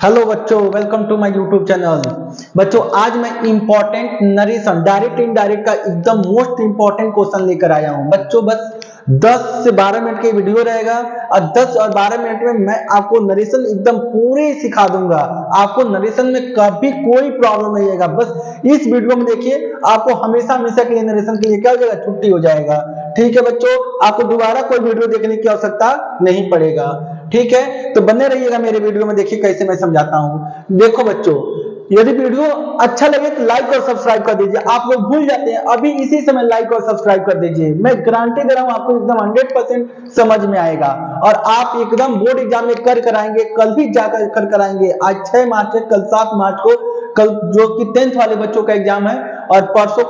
Hello बच्चों, welcome to my YouTube channel. बच्चों, आज मैं इंपॉर्टेंट नरेशन डायरेक्ट इनडायरेक्ट का एकदम मोस्ट इंपॉर्टेंट क्वेश्चन लेकर आया हूं। बच्चों, बस 10 से 12 मिनट की वीडियो रहेगा और 10 और 12 मिनट में मैं आपको नरेशन एकदम पूरे सिखा दूंगा। आपको नरेशन में कभी कोई प्रॉब्लम नहीं आएगा। बस इस वीडियो में देखिए, आपको हमेशा हमेशा के लिए नरेशन के लिए क्या हो जाएगा, छुट्टी हो जाएगा। ठीक है बच्चों, आपको दोबारा कोई वीडियो देखने की आवश्यकता नहीं पड़ेगा। ठीक है, तो बने रहिएगा मेरे वीडियो में। देखिए कैसे मैं समझाता हूं। देखो बच्चों, यदि वीडियो अच्छा लगे तो लाइक और सब्सक्राइब कर दीजिए। आप लोग भूल जाते हैं, अभी इसी समय लाइक और सब्सक्राइब कर दीजिए। मैं गारंटी दे रहा हूं, आपको एकदम 100% समझ में आएगा और आप एकदम बोर्ड एग्जाम में कर आएंगे। कल भी जाकर कर आएंगे। आज 6 मार्च है, कल 7 मार्च को कल जो कि 10th वाले बच्चों का एग्जाम है और परसों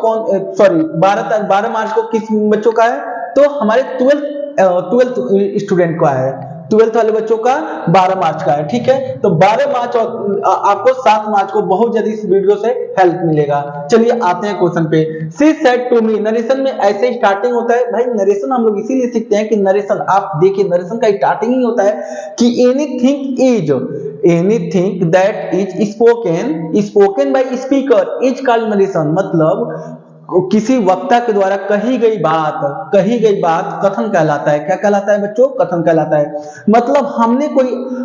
12 मार्च को किस बच्चों का है, तो हमारे 12th स्टूडेंट का है। 12th वाले बच्चों का 12 मार्च का है। ठीक है, तो 12 मार्च और आपको 7 मार्च को बहुत जल्दी इस वीडियो से हेल्प मिलेगा। चलिए आते हैं क्वेश्चन पे। She said to me, narration में ऐसे स्टार्टिंग होता है भाई। नरेशन हम लोग इसीलिए सीखते हैं कि नरेशन, आप देखिए नरेशन का स्टार्टिंग ही होता है कि anything that is spoken by speaker is called narration. मतलब किसी वक्ता के द्वारा कही गई बात कथन कहलाता है। क्या कहलाता है बच्चों? कथन कहलाता है। मतलब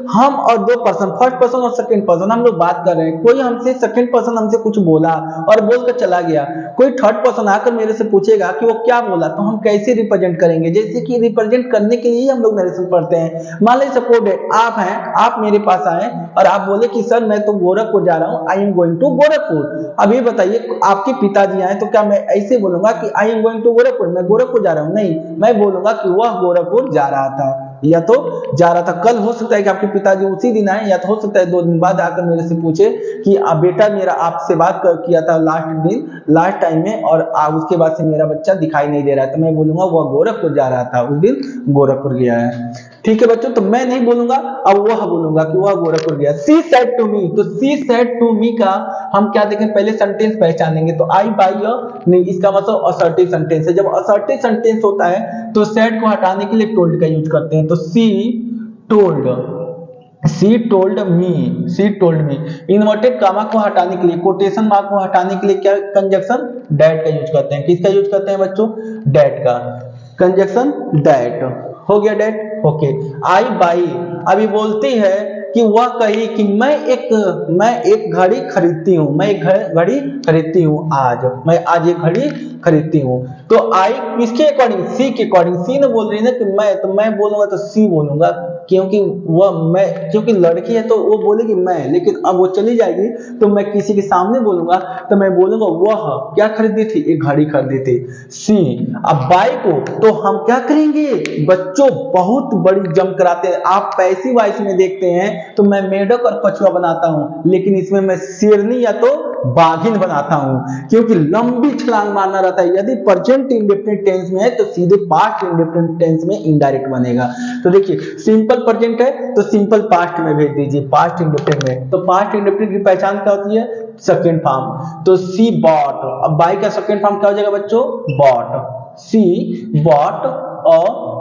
हम और दो पर्सन, फर्स्ट पर्सन और सेकंड पर्सन, हम लोग बात कर रहे हैं। कोई हमसे सेकंड पर्सन हमसे कुछ बोला और बोलकर चला गया। कोई थर्ड पर्सन आकर मेरे से पूछेगा कि वो क्या बोला, तो हम कैसे रिप्रेजेंट करेंगे? जैसे कि रिप्रेजेंट करने के लिए हम लोग नरेशन पढ़ते हैं। मान लीजिए सपोज आप हैं, आप मेरे पास आए और आप बोले कि सर मैं तो गोरखपुर जा रहा हूं, I am going to Gorakhpur. अब ये बताइए, आपके पिताजी आए तो क्या मैं ऐसे बोलूंगा कि I am going to Gorakhpur, मैं गोरखपुर जा रहा हूं? नहीं, मैं बोलूंगा कि वह गोरखपुर जा रहा था, या तो जा रहा था। कल हो सकता है कि आपके पिताजी उसी दिन आए, या तो हो सकता है 2 दिन बाद आकर मेरे से पूछे कि बेटा मेरा आपसे बात किया था लास्ट टाइम में और उसके बाद से मेरा बच्चा दिखाई नहीं दे रहा है, तो मैं बोलूंगा वह गोरखपुर जा रहा था, उस दिन गोरखपुर गया है। ठीक है बच्चों, तो मैं नहीं बोलूंगा, अब वह बोलूंगा कि वह गोरखपुर गया। शी सेड टू मी, तो शी सेड टू मी का हम क्या देखें, पहले सेंटेंस पहचानेंगे। तो आई बाई नहीं, इसका मतलब असर्टिव सेंटेंस है। जब असर्टिव सेंटेंस होता है तो सेड को हटाने के लिए टोल्ड का यूज करते हैं। तो she told me. Inverted comma को हटाने के लिए, कोटेशन मार्क को हटाने के लिए क्या कंजक्शन दैट का यूज करते हैं। किसका यूज करते हैं बच्चों? दैट का। कंजक्शन दैट हो गया, दैट। ओके, आई बाई अभी बोलती है कि वह कही कि मैं एक घड़ी खरीदती हूँ, मैं एक घड़ी खरीदती हूँ आज, मैं आज एक घड़ी खरीदती हूँ। तो आई किसके अकॉर्डिंग? सी के अकॉर्डिंग। सी ने बोल रही है ना कि मैं, तो मैं बोलूंगा तो सी बोलूंगा, क्योंकि लड़की है तो वो बोलेगी मैं, लेकिन अब वो चली जाएगी तो मैं किसी के सामने बोलूंगा तो मैं बोलूंगा वह क्या खरीदी थी, एक घड़ी खरीदी थी। सी। अब बाई को तो हम क्या करेंगे बच्चों, बहुत बड़ी जम कराते हैं। आप पैसिव वॉइस में देखते हैं तो मैं मेढक और कछुआ बनाता हूं, लेकिन इसमें मैं शेरनी या तो बाघिन बनाता हूं, क्योंकि लंबी छलांग मारना रहता है। यदि प्रेजेंट इंडेफिनिट टेंस में है तो सीधे पास्ट इंडेफिनिट टेंस में इनडायरेक्ट बनेगा। तो देखिए, सिंपल प्रेजेंट है तो सिंपल पास्ट में भेज दीजिए, पास्ट इंडेफिनिट में। तो पास्ट इंडेफिनिट की पहचान क्या होती है? Second form. तो सी बॉट, अब बाई का सेकंड फॉर्म क्या हो जाएगा बच्चों? Bought. She bought a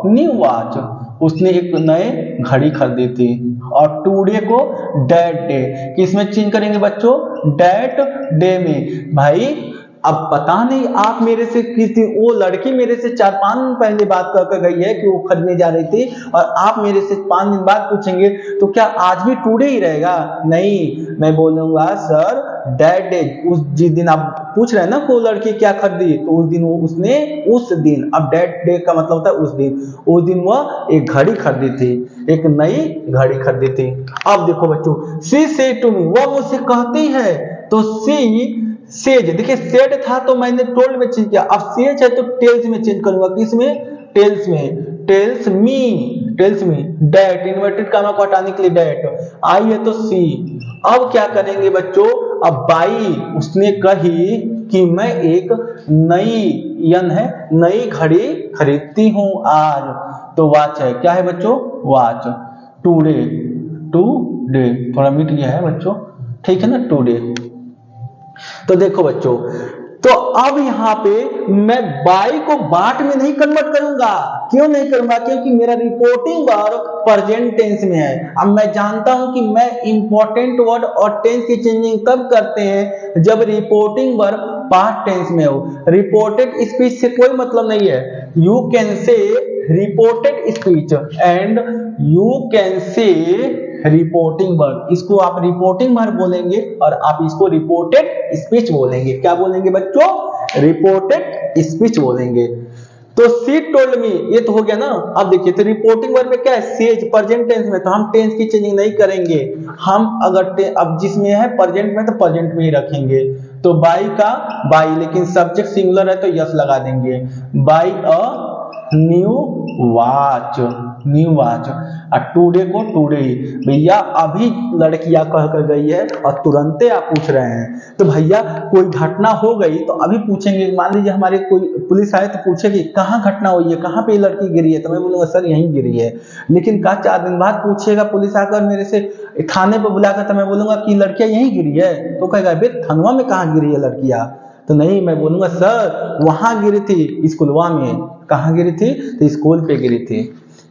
new watch, उसने एक नए घड़ी खरीदी थी। और टुडे को डेट डे, किसमें चेंज करेंगे बच्चों? डेट डे में। भाई अब पता नहीं, आप मेरे से वो लड़की मेरे से 4-5 दिन पहले बात कर गई है कि वो खरीदने जा रही थी, और आप मेरे से 5 दिन बाद पूछेंगे तो क्या आज भी टुडे ही रहेगा? नहीं, मैं बोलूंगा सर डेट डे। जिस दिन आप पूछ रहे हैं ना को लड़की क्या खरीदी, तो उस दिन अब डेट डे का मतलब होता है उस दिन वह एक घड़ी खरीदी थी, एक नई घड़ी खरीदी थी। अब देखो बच्चों, सी से टू मी, वह मुझसे कहती है। तो सी सेज, देखिए सेड था तो मैंने टोल्ड में चेंज किया, अब सेज है तो टेल्स में चेंज करूंगा। किसमें? टेल्स में। Tells me that, inverted comma को हटाने के लिए डेट। आई है तो सी। अब क्या करेंगे बच्चों? अब बाई उसने कही कि मैं एक नई घड़ी खरीदती हूं आज। तो वॉच है, क्या है बच्चों? वॉच। टुडे थोड़ा मिट गया है बच्चों, ठीक है ना, टुडे। तो देखो बच्चों, तो अब यहां पे मैं बाई को बाट में नहीं कन्वर्ट करूंगा, क्यों नहीं करूंगा? क्योंकि मेरा रिपोर्टिंग वर्ब प्रेजेंट टेंस में है। अब मैं जानता हूं कि मैं इंपॉर्टेंट वर्ड और टेंस की चेंजिंग तब करते हैं जब रिपोर्टिंग वर्ब पास्ट टेंस में हो। रिपोर्टेड स्पीच से कोई मतलब नहीं है। You can say reported speech and you can say reporting verb, इसको आप रिपोर्टिंग वर्ब बोलेंगे और आप इसको रिपोर्टेड स्पीच बोलेंगे। क्या बोलेंगे बच्चों? रिपोर्टेड स्पीच बोलेंगे। तो शी टोल्ड मी, ये तो हो गया ना। अब देखिए, तो रिपोर्टिंग वर्ब में क्या है? सेज, प्रेजेंट टेंस में, तो हम टेंस की चेंजिंग नहीं करेंगे। हम अगर अब जिसमें है प्रेजेंट में, तो प्रेजेंट में ही रखेंगे। तो बाई का बाई, लेकिन सब्जेक्ट सिंगुलर है तो यस लगा देंगे। By a new watch, new watch. और टुडे को टुडे ही। भैया अभी लड़कियां कह कर गई है और तुरंते आप पूछ रहे हैं। तो भैया कोई घटना हो गई तो अभी पूछेंगे। मान लीजिए हमारे कोई पुलिस आए तो पूछेगी कहाँ घटना हुई है, कहाँ पे लड़की गिरी है, तो मैं बोलूंगा सर यहीं गिरी है। लेकिन का 4 दिन बाद पूछेगा पुलिस आकर मेरे से थाने पर बुलाकर, तो मैं बोलूंगा कि लड़कियां यहीं गिरी है, तो कहेगा बे थानवा में कहाँ गिरी है लड़कियां? तो नहीं, मैं बोलूंगा सर वहां गिरी थी स्कूलवा में। कहाँ गिरी थी? तो स्कूल पे गिरी थी।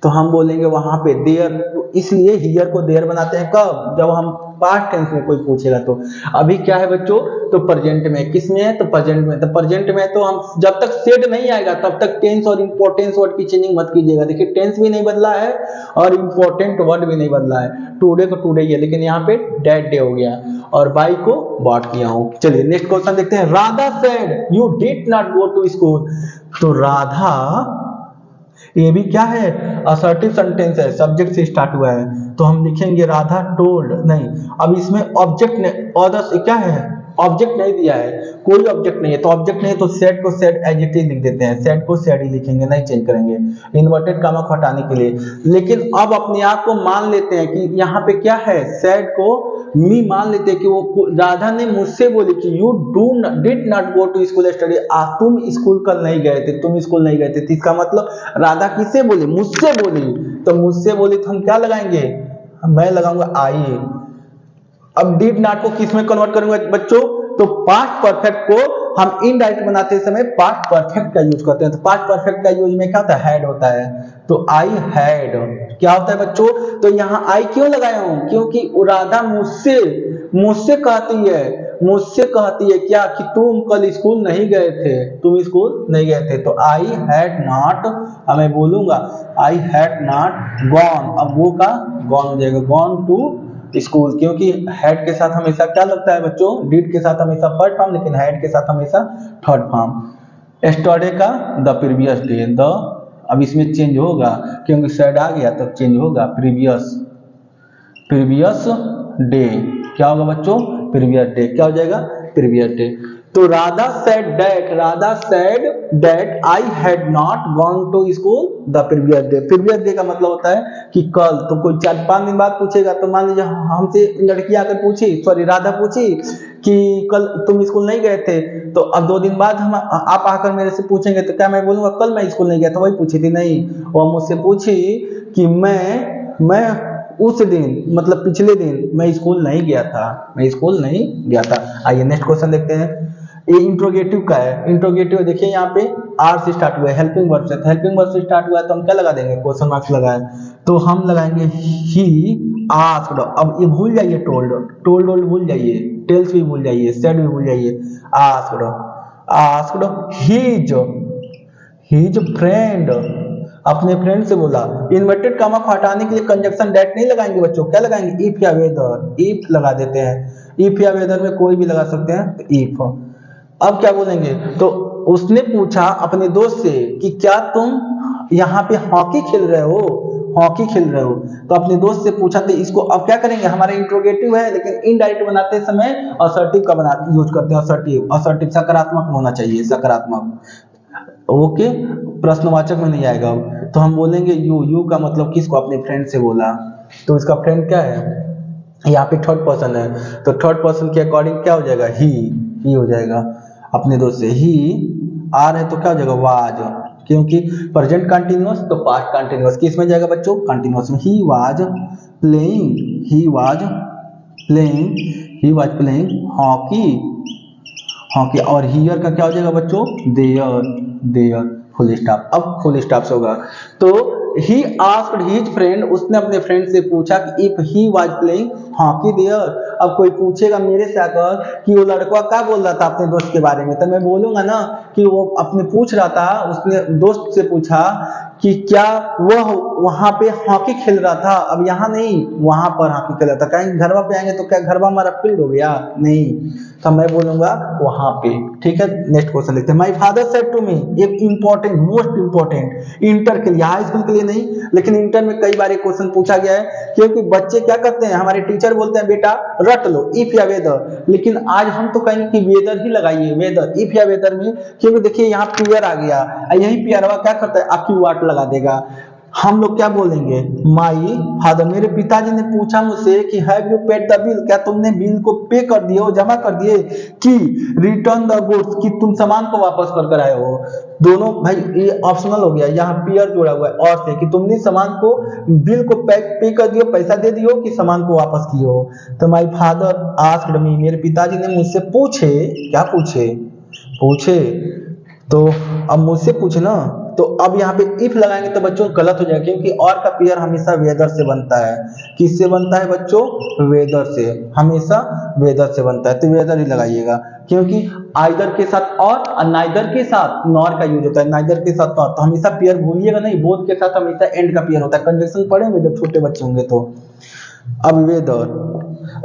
तो हम बोलेंगे वहां पे देयर, इसलिए हियर को देयर बनाते हैं कब? जब हम पास्ट टेंस में कोई पूछेगा तो। अभी क्या है बच्चों? तो प्रेजेंट में। किस में है? तो प्रेजेंट में। तो प्रेजेंट में तो हम जब तक सेड नहीं आएगा तब तक टेंस और इंपॉर्टेंस वर्ड की चेंजिंग मत कीजिएगा। देखिए टेंस भी नहीं बदला है और इंपॉर्टेंट वर्ड भी नहीं बदला है। टुडे को टुडे ही है, लेकिन यहाँ पे डेड डे हो गया और बाई को बॉट किया हूं। चलिए नेक्स्ट क्वेश्चन देखते हैं। Radha said you did not go to school. तो राधा, ये भी क्या है? असर्टिव सेंटेंस है, सब्जेक्ट से स्टार्ट हुआ है। तो हम लिखेंगे राधा टोल्ड, नहीं, अब इसमें ऑब्जेक्ट ने अदर्स क्या है? ऑब्जेक्ट नहीं दिया है, कोई ऑब्जेक्ट नहीं है। तो ऑब्जेक्ट नहीं है तो सेड को सेड एज इट इज लिख देते हैं। सेड को सेड ही लिखेंगे, नहीं चेंज करेंगे इन्वर्टेड कामा को हटाने के लिए। लेकिन अब अपने आप को मान लेते हैं कि यहाँ पे क्या है? सेड को मी मान लेते हैं कि वो राधा ने मुझसे बोली कि you did not go to school study, तुम स्कूल कल नहीं गए थे, तुम स्कूल नहीं गए थे। इसका मतलब राधा किससे बोली? मुझसे बोली। तो मुझसे बोली तो हम क्या लगाएंगे? मैं लगाऊंगा आई। अब डिड नॉट को किस में कन्वर्ट करूंगा बच्चों? तो पास्ट परफेक्ट को हम इनडायरेक्ट बनाते समय पास्ट परफेक्ट का यूज करते हैं। तो पास्ट परफेक्ट का यूज में क्या होता है? हैड होता है। तो आई हैड क्या होता है बच्चों? तो यहाँ आई क्यों लगाया हूं? क्योंकि राधा मुझसे कहती है क्या कि तुम कल स्कूल नहीं गए थे, तुम स्कूल नहीं गए थे। तो आई हैड नॉट, मैं बोलूंगा आई हैड नॉट गॉन। अब वो का गॉन हो जाएगा, गॉन टू स्कूल, क्योंकि हेड के साथ हमेशा क्या लगता है बच्चों? डिड के साथ हमेशा फर्स्ट फॉर्म, लेकिन हेड के साथ हमेशा थर्ड फॉर्म। एस्टरडे का द प्रीवियस डे, द अब इसमें चेंज होगा क्योंकि सेड आ गया तब चेंज होगा। प्रीवियस डे क्या होगा बच्चों? प्रीवियस डे क्या हो जाएगा? Previous day. तो Radha said that I had not gone to school the previous day. Previous day का मतलब होता है कि कल। तो कोई 4-5 दिन बाद पूछेगा तो मान लीजिए हमसे लड़की आकर पूछी, सॉरी राधा पूछी कि कल तुम स्कूल नहीं गए थे। तो अब 2 दिन बाद आप आकर मेरे से पूछेंगे तो क्या मैं बोलूंगा कल मैं स्कूल नहीं गया था? वही पूछी थी? नहीं, वो मुझसे पूछी कि मैं उस दिन मतलब पिछले दिन मैं स्कूल नहीं गया था। आइए नेक्स्ट क्वेश्चन देखते हैं। ये इंट्रोगेटिव का है। इंट्रोगेटिव देखिए यहाँ पे आर से स्टार्ट हुआ है, हेल्पिंग वर्ब से। हेल्पिंग वर्ब से स्टार्ट हुआ है तो हम क्या लगा देंगे? क्वेश्चन मार्क्स लगाए तो हम लगाएंगे ही आस्क्ड। अब ये भूल जाइए, टोल्ड भूल जाइए, टेल्स भी भूल जाइए, सेड भी भूल जाइए। आस्क्ड हिज फ्रेंड, अपने फ्रेंड से बोला। इन्वर्टेड कामा को हटाने के लिए कंजक्शन दैट नहीं लगाएंगे बच्चों, क्या लगाएंगे? इफ या वेदर, इफ लगा देते हैं। इफ या वेदर में कोई भी लगा सकते हैं, तो इफ। अब क्या बोलेंगे? तो उसने पूछा अपने दोस्त से कि क्या तुम यहाँ पे हॉकी खेल रहे हो? तो अपने दोस्त से पूछा। तो इसको अब क्या करेंगे? हमारा इंट्रोगेटिव है लेकिन इनडायरेक्ट बनाते समय असर्टिव का यूज करते हैं। असर्टिव सकारात्मक होना चाहिए, सकारात्मक। ओके, प्रश्नवाचक में नहीं आएगा। तो हम बोलेंगे यू का मतलब किसको? अपने फ्रेंड से बोला। तो इसका फ्रेंड क्या है? यहाँ पे थर्ड पर्सन है, तो थर्ड पर्सन के अकॉर्डिंग क्या हो जाएगा? ही हो जाएगा अपने दोस्त से। ही आर है तो क्या हो जाएगा? वाज, क्योंकि प्रेजेंट कंटिन्यूअस तो पास्ट कंटिन्यूअस किस में जाएगा बच्चों? कंटिन्यूअस में। ही वाज प्लेइंग हॉकी। और हियर का क्या हो जाएगा बच्चों? देयर। Full stop. अब फुल स्टॉप से होगा तो ही आस्क्ड हिज फ्रेंड, उसने अपने फ्रेंड से पूछा कि if he was playing hockey there. अब कोई पूछेगा मेरे से आकर कि वो लड़का क्या बोल रहा था अपने दोस्त के बारे में, तो मैं बोलूंगा ना कि वो अपने पूछ रहा था, उसने दोस्त से पूछा कि क्या वह वहां पे हॉकी खेल रहा था। अब यहाँ नहीं, वहां पर हॉकी खेल रहा था। कहीं घरवा पे आएंगे तो क्या घरवा हमारा फील्ड हो गया? नहीं, तो मैं बोलूंगा वहां पे। ठीक है, नेक्स्ट क्वेश्चन लिखते हैं। My father said to me, एक इंपॉर्टेंट, मोस्ट इंपॉर्टेंट, इंटर के लिए, हाई स्कूल के लिए नहीं, लेकिन इंटर में कई बार एक क्वेश्चन पूछा गया है, क्योंकि बच्चे क्या करते हैं, हमारे टीचर बोलते हैं बेटा रट लो इफ या वेदर, लेकिन आज हम तो कहेंगे कि वेदर ही लगाइए, वेदर, इफ या वेदर में, क्योंकि देखिए यहाँ पेयर आ गया, यही पेयरवा क्या करता है, आपकी वाट लगा देगा। हम लोग क्या बोलेंगे, माई फादर, मेरे पिताजी ने पूछा मुझसे कि have you paid the bill, क्या तुमने बिल को पे कर दिए हो, जमा कर दिए, कि रिटर्न द गुड्स, कि तुम सामान को वापस कर कर आए हो। दोनों भाई ये ऑप्शनल हो गया, यहाँ पेयर जुड़ा हुआ है और से, कि तुमने सामान को, बिल को पे कर दियो, पैसा दे दियो, कि सामान को वापस किए हो। तो माई फादर आस्क्ड मी, मेरे पिताजी ने मुझसे पूछे, क्या पूछे, पूछे, तो अब मुझसे पूछे ना, तो अब यहाँ पे इफ लगाएंगे तो बच्चों गलत हो जाएगा, क्योंकि और का पेयर हमेशा वेदर से बनता है। किससे बनता है बच्चों? वेदर से, हमेशा वेदर से बनता है, तो वेदर ही लगाइएगा, क्योंकि आइदर के साथ और नाइदर के साथ नॉर का यूज होता है, नाइदर के साथ नॉर, तो हमेशा पेयर भूलिएगा नहीं, बोथ के साथ हमेशा एंड का पेयर होता है। कंजक्शन पढ़ेंगे जब छोटे बच्चे होंगे तो। अब वेदर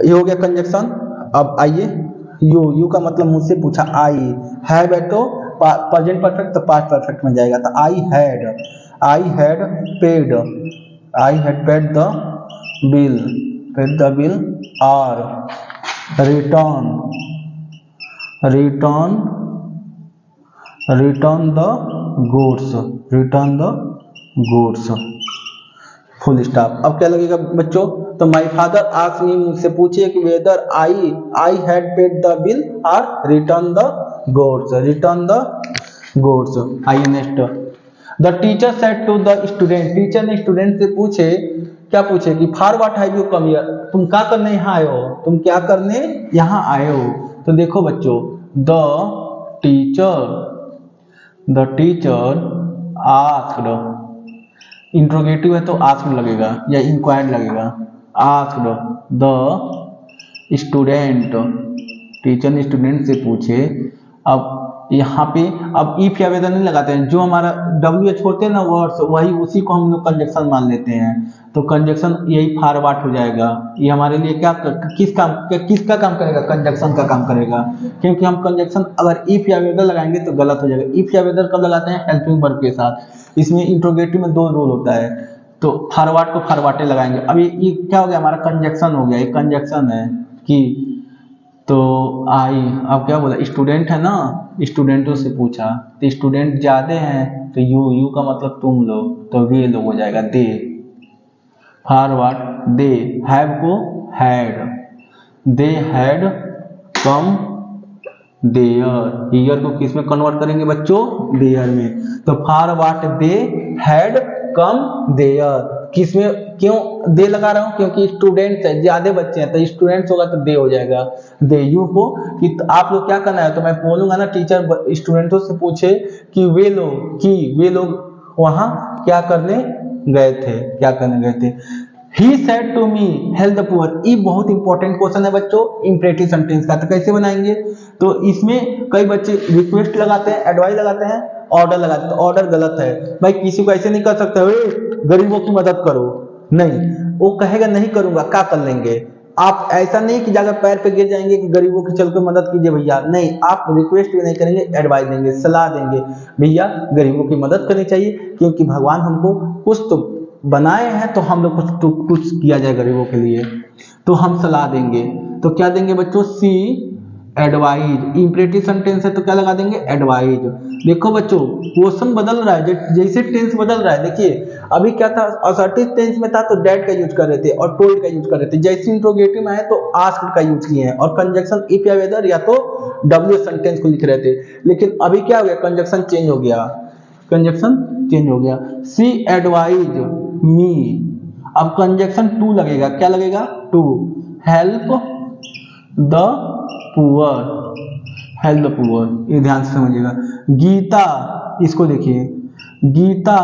ये हो गया कंजक्शन। अब आइए यू का मतलब मुझसे पूछा, आई हैव है तो प्रेजेंट परफेक्ट, तो पास्ट परफेक्ट में जाएगा, तो I had paid, I had paid the bill और return the goods, full stop. अब क्या लगेगा बच्चों, तो माय फादर आस्क्ड मी, मुझसे पूछिए कि whether I had paid the bill और रिटर्न द गुड्स। आइए next, the teacher said to the student, teacher ने स्टूडेंट से पूछे, क्या पूछे कि for what have you come here, तुम क्या करने यहाँ आए हो, तुम क्या करने यहाँ आए हो। तो देखो बच्चों, द टीचर आस्क्ड, इंट्रोगेटिव है तो आस्क्ड लगेगा या इंक्वायर्ड लगेगा, आस्क्ड द स्टूडेंट, टीचर ने स्टूडेंट से पूछे। अब यहाँ पे अब इफ या वेदर नहीं लगाते हैं, जो हमारा डब्ल्यू छोड़ते हैं ना वर्ड्स, वही उसी को हम लोग कंजक्शन मान लेते हैं, तो कंजक्शन यही फॉरवर्ड हो जाएगा। ये हमारे लिए क्या किसका काम करेगा, कंजक्शन का काम करेगा, क्योंकि हम कंजक्शन अगर इफ या वेदर लगाएंगे तो गलत हो जाएगा। इफ या वेदर कब लगाते हैं, हेल्पिंग वर्ब के साथ। इसमें इंट्रोगेटिव में 2 रूल होता है, तो फॉरवर्ड को फॉरवर्डे लगाएंगे। अब ये क्या हो गया, हमारा कंजक्शन हो गया, ये कंजक्शन है कि, तो आई, अब क्या बोला, स्टूडेंट है ना, स्टूडेंटों से पूछा, तो स्टूडेंट ज्यादा हैं तो यू का मतलब तुम लोग, तो वे लोग हो जाएगा, दे, फॉरवर्ड दे, हैव को had, they had come there, here को किस में कन्वर्ट करेंगे बच्चों, देयर में, तो forward they had come there, किस में, क्यों दे लगा रहा हूं, क्योंकि स्टूडेंट्स है, ज्यादा बच्चे हैं, तो स्टूडेंट्स होगा तो दे हो जाएगा, दे यू को, कि तो आप लोग क्या करना है, तो मैं बोलूंगा ना, टीचर स्टूडेंटों से पूछे कि वे लोग वहां क्या करने गए थे। He said to me help the poor, ये बहुत इंपॉर्टेंट क्वेश्चन है बच्चों इंपरेटिव सेंटेंस का, तो कैसे बनाएंगे, तो इसमें कई बच्चे रिक्वेस्ट लगाते हैं, एडवाइस लगाते हैं, ऑर्डर लगाते हैं, तो ऑर्डर गलत है भाई, किसी को ऐसे नहीं कर सकते गरीबों की मदद करो, नहीं, वो कहेगा नहीं करूंगा, क्या कर लेंगे आप, ऐसा नहीं कि जाकर पैर पे गिर जाएंगे कि गरीबों की चल के मदद कीजिए भैया, नहीं, आप रिक्वेस्ट भी नहीं करेंगे, एडवाइस देंगे, सलाह देंगे, भैया गरीबों की मदद करनी चाहिए, क्योंकि भगवान हमको कुछ तो बनाए हैं, तो हम लोग कुछ किया जाए गरीबों के लिए, तो हम सलाह देंगे, तो क्या देंगे बच्चों, सी एडवाइज, इंपरेटिव सेंटेंस है तो क्या लगा देंगे, एडवाइज। देखो बच्चों क्वेश्चन बदल रहा है, जैसे टेंस बदल रहा है, देखिए अभी क्या था, असर्टिव टेंस में था तो डेट का यूज कर रहे थे और टोल्ड का यूज कर रहे थे, जैसे इंट्रोगेटिव में है तो आस्क्ड का यूज किए हैं, और कंजक्शन इफ या वेदर या तो डब्ल्यू सेंटेंस को लिख रहे थे, लेकिन अभी क्या हो गया, कंजक्शन चेंज हो गया, सी एडवाइज मी, अब कंजक्शन टू लगेगा, क्या लगेगा, टू, हेल्प द पुअर, ये ध्यान से समझिएगा। गीता, इसको देखिए गीता,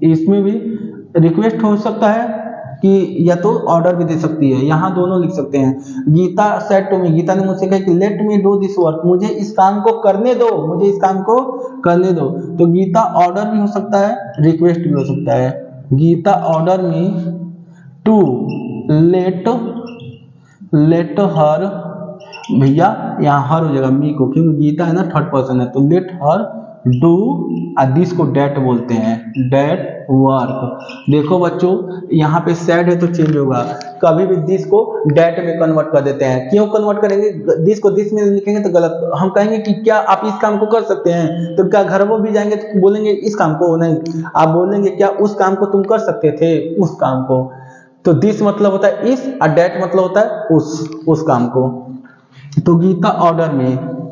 इसमें भी रिक्वेस्ट हो सकता है कि या तो ऑर्डर भी दे सकती है, यहाँ दोनों लिख सकते हैं। Geeta said to me, Geeta ने मुझसे कहा कि let me do this work, मुझे इस काम को करने दो, मुझे इस काम को करने दो। तो गीता ऑर्डर भी हो सकता है, रिक्वेस्ट भी हो सकता है। Geeta order me to let her, भैया यहाँ हर हो जाएगा मी को, क्योंकि गीता है ना थर्ड पर्सन है, तो लेट हर डू, दिस को डेट बोलते हैं, डेट वर्क। देखो बच्चों यहाँ पे सैड है तो चेंज होगा, कभी भी दिस को डेट में कन्वर्ट कर देते हैं। क्यों कन्वर्ट करेंगे? दिस को दिस में लिखेंगे तो गलत। हम कहेंगे कि क्या आप इस काम को कर सकते हैं, तो क्या घर वो भी जाएंगे तो बोलेंगे इस काम को नहीं, आप बोलेंगे क्या उस काम को तुम कर सकते थे, उस काम को। तो दिस मतलब होता है इस, और डेट मतलब होता है उस काम को। तो गीता ऑर्डर में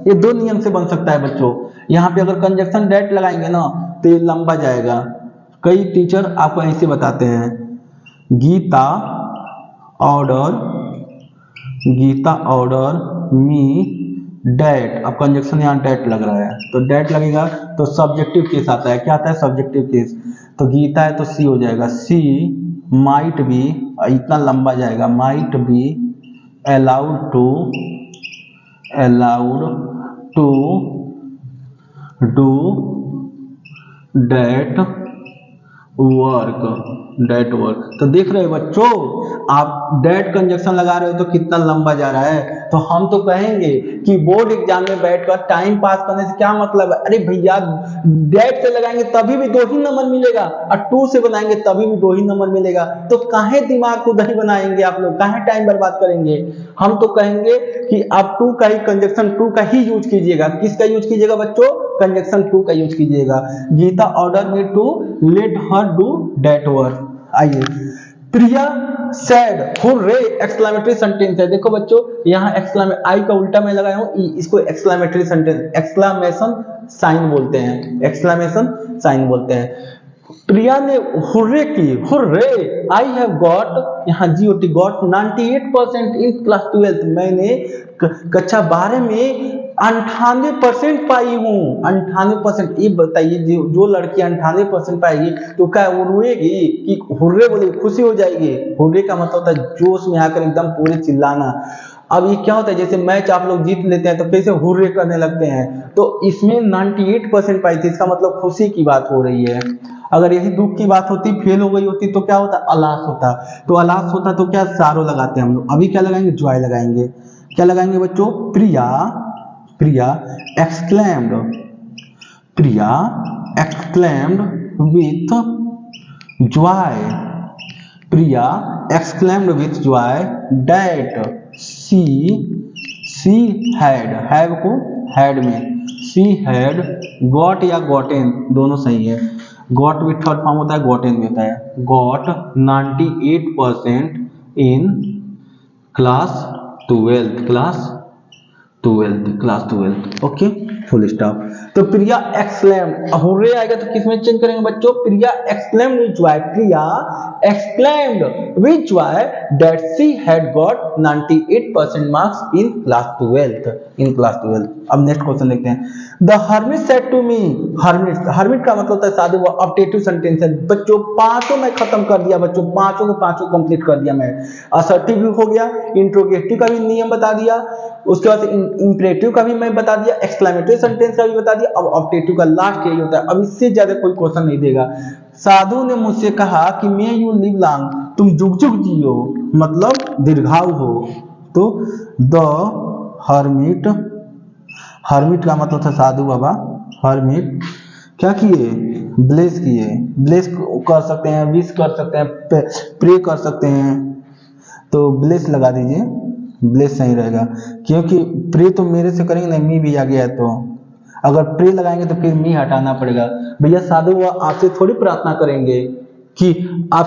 ये दो नियम से बन सकता है बच्चों। यहाँ पे अगर कंजक्शन डेट लगाएंगे ना तो ये लंबा जाएगा। कई टीचर आपको ऐसे बताते हैं, गीता ऑर्डर मी डेट, अब कंजक्शन यहाँ डेट लग रहा है तो डेट लगेगा तो सब्जेक्टिव केस आता है। क्या आता है? Subjective case. तो गीता है तो सी हो जाएगा, सी माइट बी, इतना लंबा जाएगा, might be allowed to do that work. तो देख रहे हो बच्चों, आप डेट कंजक्शन लगा रहे हो तो कितना लंबा जा रहा है। तो हम तो कहेंगे कि बोर्ड एग्जाम में बैठकर टाइम पास करने से क्या मतलब है? अरे भैया डेट से लगाएंगे तभी भी 2 ही नंबर मिलेगा, और टू से बनाएंगे तभी भी 2 ही नंबर मिलेगा। तो काहे दिमाग को दही बनाएंगे आप लोग, काहे टाइम बर्बाद करेंगे? हम तो कहेंगे कि आप टू का ही, कंजक्शन टू का ही यूज कीजिएगा। किसका यूज कीजिएगा बच्चों? कंजक्शन टू का यूज कीजिएगा। Geeta order me to let her do that work. आइए, Priya said hurray, exclamatory sentence है। देखो बच्चों यहाँ आई का उल्टा मैं लगाया हूं, इसको एक्सक्लेमेटरी सेंटेंस, एक्सक्लेमेशन साइन बोलते हैं, एक्सक्लेमेशन साइन बोलते हैं। प्रिया ने हुर्रे की, हुर्रे आई हैव गॉट, यहाँ GOT गॉट 98% इन क्लास 12th, मैंने कक्षा 12 में 98% पाई हूँ। 98%। ये बताइए जो लड़की 98% पाएगी तो क्या वो रोएगी कि हुर्रे बोलेगी, खुशी हो जाएगी? हुर्रे का मतलब होता है जोश में आकर एकदम पूरे चिल्लाना। अब ये क्या होता है, जैसे मैच आप लोग जीत लेते हैं तो कैसे हुर्रे करने लगते हैं। तो इसमें 98% पाई थी, इसका मतलब खुशी की बात हो रही है। अगर यही दुख की बात होती, फेल हो गई होती तो क्या होता? अलास होता। तो अलास होता तो क्या सारो लगाते हैं हम लोग। अभी क्या लगाएंगे? जॉय लगाएंगे। क्या लगाएंगे बच्चों? प्रिया exclaimed with joy, Priya exclaimed with joy that she had, have को had में, she had got या gotten दोनों सही है। got भी थर्ड फॉर्म होता है, gotten भी होता है। got 98% in class 12th, okay, full stop. तो प्रिया एक्सक्लेम्ड, हुर्रे आएगा तो किस में चेंज करेंगे बच्चों? Priya exclaimed with joy, Priya exclaimed with joy that she had got 98% marks in class 12th। अब नेक्स्ट क्वेश्चन देखते हैं। The hermit said to me, hermit का मतलब होता है साधु, वो ऑब्जेक्टिव सेंटेंस है बच्चों। पांचों मैं खत्म कर दिया बच्चों, पांचों कंप्लीट कर दिया मैं। असर्टिव भी हो गया, इंट्रोगेटिव का भी नियम बता दिया, उसके बाद इंपरेटिव का भी मैं बता दिया, एक्सक्लेमेटरी सेंटेंस का भी बता दिया। अब ऑब्जेक्टिव का लास्ट यही होता है। अब इससे ज्यादा कोई क्वेश्चन नहीं देगा। साधु ने मुझसे कहा कि मे यू लिव लॉन्ग, तुम जुग जुग जियो, मतलब दीर्घायु हो। तो द हर्मिट का मतलब था साधु बाबा। हर्मिट क्या किए? ब्लेस किए। ब्लेस कर सकते हैं, विश कर सकते हैं, प्रे कर सकते हैं। तो ब्लेस लगा दीजिए, ब्लेस सही रहेगा, क्योंकि प्रे तो मेरे से करेंगे नहीं, मी भी आ गया है। तो अगर प्रे लगाएंगे तो फिर मी हटाना पड़ेगा। भैया साधु बाबा आपसे थोड़ी प्रार्थना करेंगे कि आप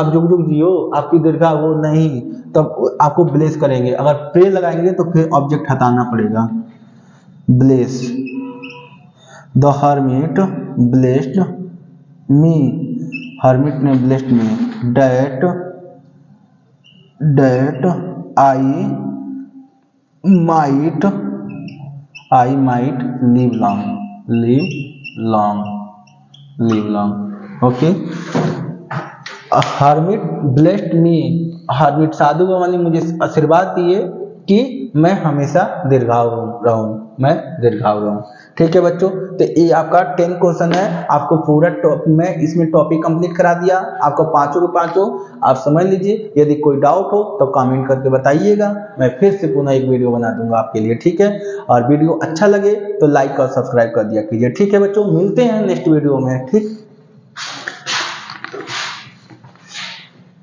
जुग जुग जियो, आपकी दीर्घा वो नहीं, तब आपको ब्लेस करेंगे। अगर प्रे लगाएंगे तो फिर ऑब्जेक्ट हटाना पड़ेगा। Bless, the hermit blessed me, hermit ने blessed me that I might live long. Live long. Okay, hermit blessed me, hermit साधु बाबा ने मुझे आशीर्वाद दिए कि मैं हमेशा दीर्घायु रहूं, मैं दीर्घायु रहूं। ठीक है बच्चों, तो ये आपका 10 क्वेश्चन है, आपको पूरा मैं इसमें टॉपिक कंप्लीट करा दिया, आपको पांचों के पांचों आप समझ लीजिए। यदि कोई डाउट हो तो कमेंट करके बताइएगा, मैं फिर से पुनः एक वीडियो बना दूंगा आपके लिए। ठीक है, और वीडियो अच्छा लगे तो लाइक और सब्सक्राइब कर दिया कीजिए। ठीक है बच्चों, मिलते हैं नेक्स्ट वीडियो में। ठीक।